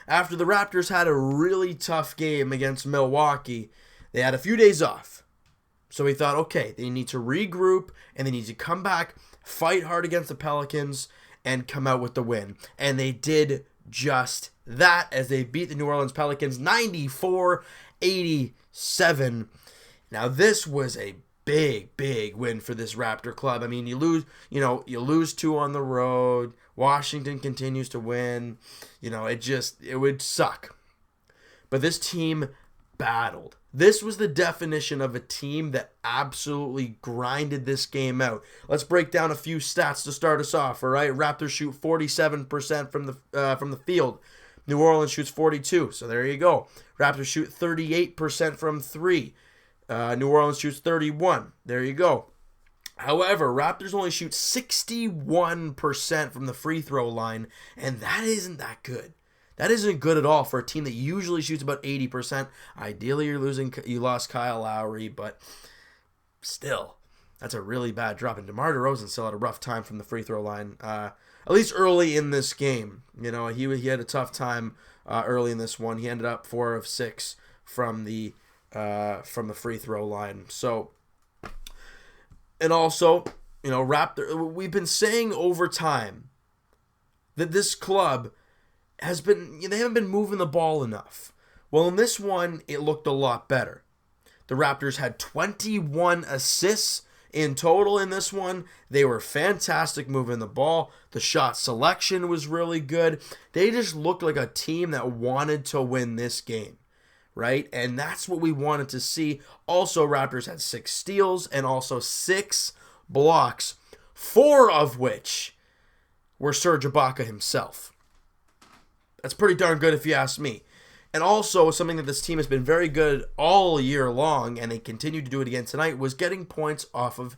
after the Raptors had a really tough game against Milwaukee, they had a few days off. So he thought, okay, they need to regroup and they need to come back, fight hard against the Pelicans, and come out with the win. And they did just that as they beat the New Orleans Pelicans 94-87. Now this was a big win for this Raptor club. I mean, you lose 2 on the road. Washington continues to win. It would suck. But this team battled. This was the definition of a team that absolutely grinded this game out. Let's break down a few stats to start us off, all right? Raptors shoot 47% from the field. New Orleans shoots 42%, so there you go. Raptors shoot 38% from 3. New Orleans shoots 31%. There you go. However, Raptors only shoot 61% from the free throw line, and that isn't that good. That isn't good at all for a team that usually shoots about 80%. Ideally, you lost Kyle Lowry, but still, that's a really bad drop. And DeMar DeRozan still had a rough time from the free throw line, at least early in this game. He had a tough time early in this one. He ended up 4 of 6 from the free throw line. So, and also, we've been saying over time that this club they haven't been moving the ball enough. Well, in this one, it looked a lot better. The Raptors had 21 assists in total in this one. They were fantastic moving the ball. The shot selection was really good. They just looked like a team that wanted to win this game, right? And that's what we wanted to see. Also, Raptors had 6 steals and also 6 blocks, 4 of which were Serge Ibaka himself. That's pretty darn good if you ask me. And also, something that this team has been very good all year long, and they continue to do it again tonight, was getting points off of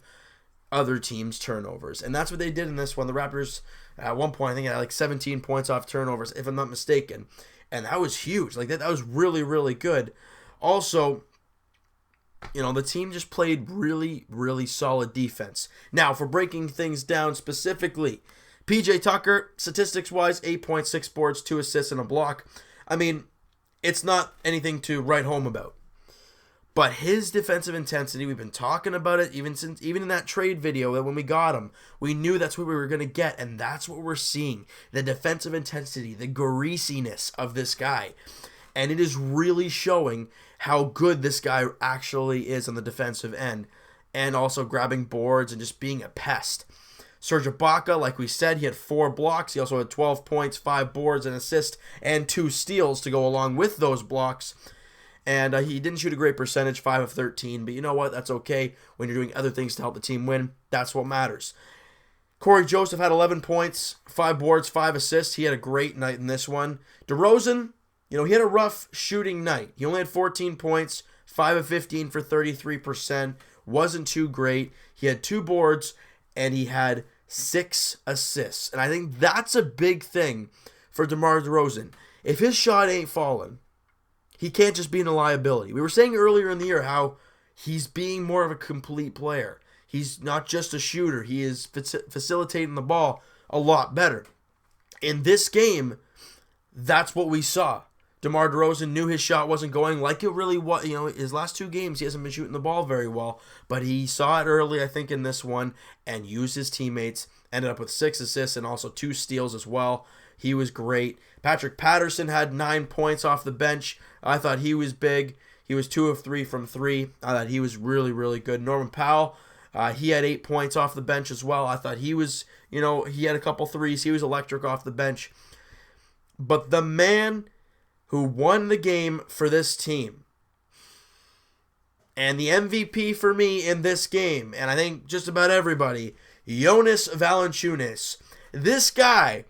other teams' turnovers. And that's what they did in this one. The Raptors, at one point, I think had like 17 points off turnovers, if I'm not mistaken. And that was huge. Like that was really, really good. Also, the team just played really, really solid defense. Now, for breaking things down specifically, PJ Tucker, statistics-wise, 8.6 boards, 2 assists, and a block. I mean, it's not anything to write home about. But his defensive intensity, we've been talking about it even in that trade video that when we got him, we knew that's what we were going to get, and that's what we're seeing. The defensive intensity, the greasiness of this guy. And it is really showing how good this guy actually is on the defensive end. And also grabbing boards and just being a pest. Serge Ibaka, like we said, he had 4 blocks. He also had 12 points, 5 boards, an assist, and 2 steals to go along with those blocks. And he didn't shoot a great percentage, 5 of 13. But you know what? That's okay. When you're doing other things to help the team win, that's what matters. Corey Joseph had 11 points, 5 boards, 5 assists. He had a great night in this one. DeRozan, he had a rough shooting night. He only had 14 points, 5 of 15 for 33%. Wasn't too great. He had 2 boards, and he had 6 assists. And I think that's a big thing for DeMar DeRozan. If his shot ain't falling, he can't just be a liability. We were saying earlier in the year how he's being more of a complete player. He's not just a shooter. He is facilitating the ball a lot better. In this game, that's what we saw. DeMar DeRozan knew his shot wasn't going like it really was. His last 2 games, he hasn't been shooting the ball very well. But he saw it early, I think, in this one and used his teammates. Ended up with 6 assists and also 2 steals as well. He was great. Patrick Patterson had 9 points off the bench. I thought he was big. He was 2 of 3 from 3. I thought he was really, really good. Norman Powell, he had 8 points off the bench as well. I thought he was, he had a couple threes. He was electric off the bench. But the man who won the game for this team, and the MVP for me in this game, and I think just about everybody, Jonas Valanciunas. This guy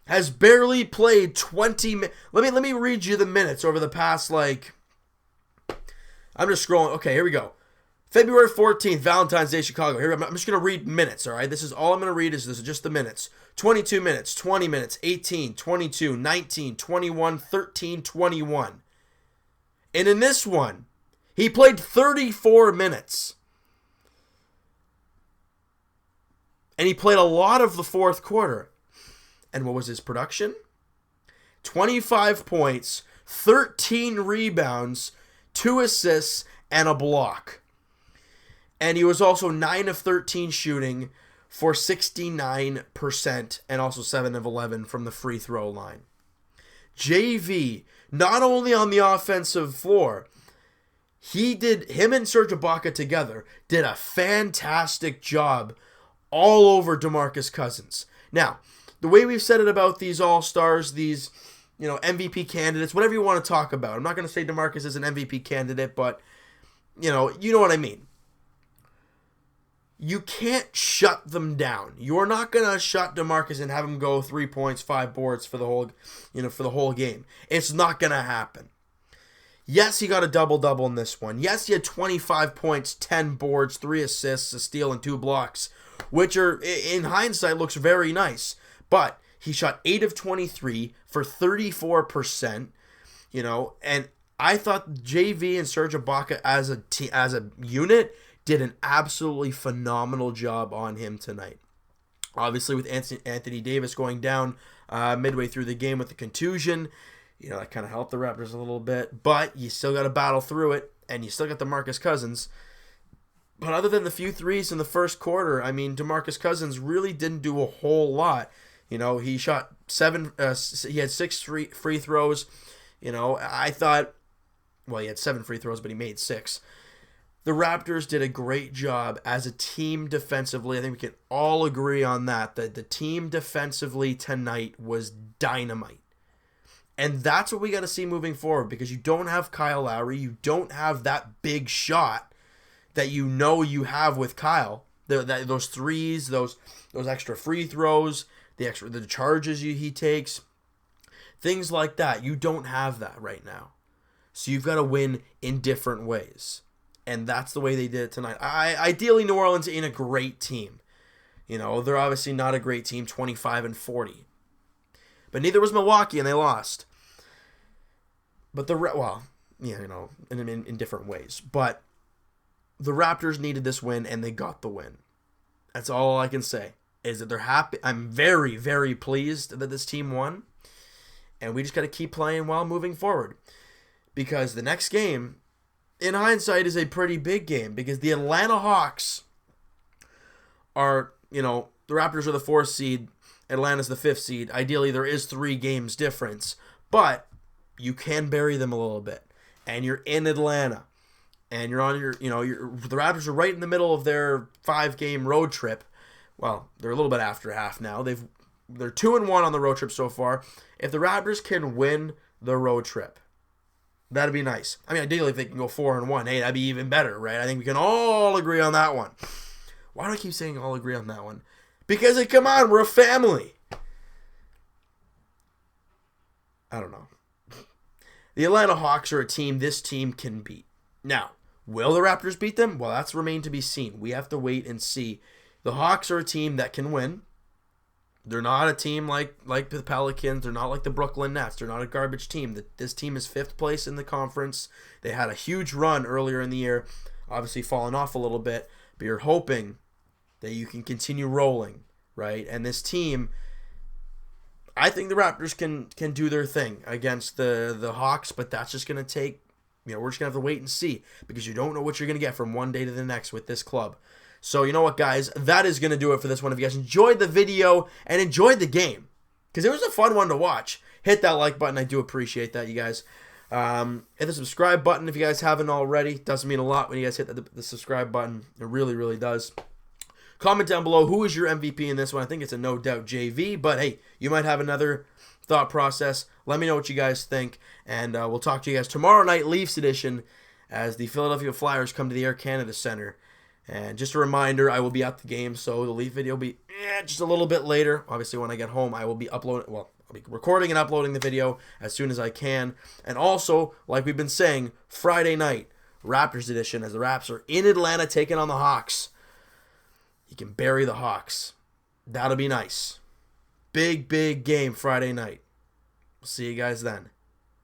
has barely played 20 minutes. Let me read you the minutes over the past, I'm just scrolling. Okay, here we go. February 14th, Valentine's Day, Chicago. Here, I'm just going to read minutes, all right? This is all I'm going to read. This is just the minutes. 22 minutes, 20 minutes, 18, 22, 19, 21, 13, 21. And in this one, he played 34 minutes. And he played a lot of the fourth quarter. And what was his production? 25 points, 13 rebounds, 2 assists, and a block. And he was also 9 of 13 shooting for 69% and also 7 of 11 from the free throw line. JV, not only on the offensive floor, him and Serge Ibaka together did a fantastic job all over DeMarcus Cousins. Now, the way we've said it about these all-stars, these, MVP candidates, whatever you want to talk about. I'm not going to say DeMarcus is an MVP candidate, but, you know what I mean. You can't shut them down. You're not going to shut DeMarcus and have him go 3 points, 5 boards for the whole game. It's not going to happen. Yes, he got a double-double in this one. Yes, he had 25 points, 10 boards, 3 assists, a steal, and 2 blocks, which are, in hindsight, looks very nice. But he shot 8 of 23 for 34%, and I thought JV and Serge Ibaka as a unit did an absolutely phenomenal job on him tonight. Obviously, with Anthony Davis going down midway through the game with a contusion, that kind of helped the Raptors a little bit, but you still got to battle through it, and you still got DeMarcus Cousins. But other than the few threes in the first quarter, DeMarcus Cousins really didn't do a whole lot. He shot 7, he had 6 free throws. I thought, he had 7 free throws, but he made 6. The Raptors did a great job as a team defensively. I think we can all agree on that the team defensively tonight was dynamite. And that's what we got to see moving forward, because you don't have Kyle Lowry. You don't have that big shot that you have with Kyle. Those threes, those extra free throws, the charges he takes, things like that. You don't have that right now. So you've got to win in different ways. And that's the way they did it tonight. Ideally, New Orleans ain't a great team. They're obviously not a great team, 25-40. But neither was Milwaukee, and they lost. But in different ways. But the Raptors needed this win, and they got the win. That's all I can say, is that they're happy. I'm very, very pleased that this team won. And we just got to keep playing well moving forward. Because the next game, in hindsight, is a pretty big game. Because the Atlanta Hawks are, the Raptors are the 4th seed. Atlanta's the 5th seed. Ideally, there is 3 games difference. But you can bury them a little bit. And you're in Atlanta. And you're on the Raptors are right in the middle of their 5-game road trip. Well, they're a little bit after half now. They're 2-1 on the road trip so far. If the Raptors can win the road trip, that'd be nice. Ideally, if they can go 4-1, hey, that'd be even better, right? I think we can all agree on that one. Why do I keep saying all agree on that one? Because, come on, we're a family. I don't know. The Atlanta Hawks are a team this team can beat. Now, will the Raptors beat them? Well, that's remained to be seen. We have to wait and see. The Hawks are a team that can win. They're not a team like the Pelicans. They're not like the Brooklyn Nets. They're not a garbage team. This team is 5th place in the conference. They had a huge run earlier in the year, obviously falling off a little bit, but you're hoping that you can continue rolling, right? And this team, I think the Raptors can do their thing against the Hawks, but that's just going to take, we're just going to have to wait and see, because you don't know what you're going to get from one day to the next with this club. So you know what, guys? That is going to do it for this one. If you guys enjoyed the video and enjoyed the game, because it was a fun one to watch, hit that like button. I do appreciate that, you guys. Hit the subscribe button if you guys haven't already. It does mean a lot when you guys hit the subscribe button. It really, really does. Comment down below who is your MVP in this one. I think it's a no doubt JV, but hey, you might have another thought process. Let me know what you guys think, and we'll talk to you guys tomorrow night, Leafs edition, as the Philadelphia Flyers come to the Air Canada Center. And just a reminder, I will be at the game, so the Leaf video will be just a little bit later. Obviously, when I get home, I will be I'll be recording and uploading the video as soon as I can. And also, like we've been saying, Friday night, Raptors edition, as the Raps are in Atlanta taking on the Hawks. You can bury the Hawks. That'll be nice. Big, big game Friday night. We'll see you guys then.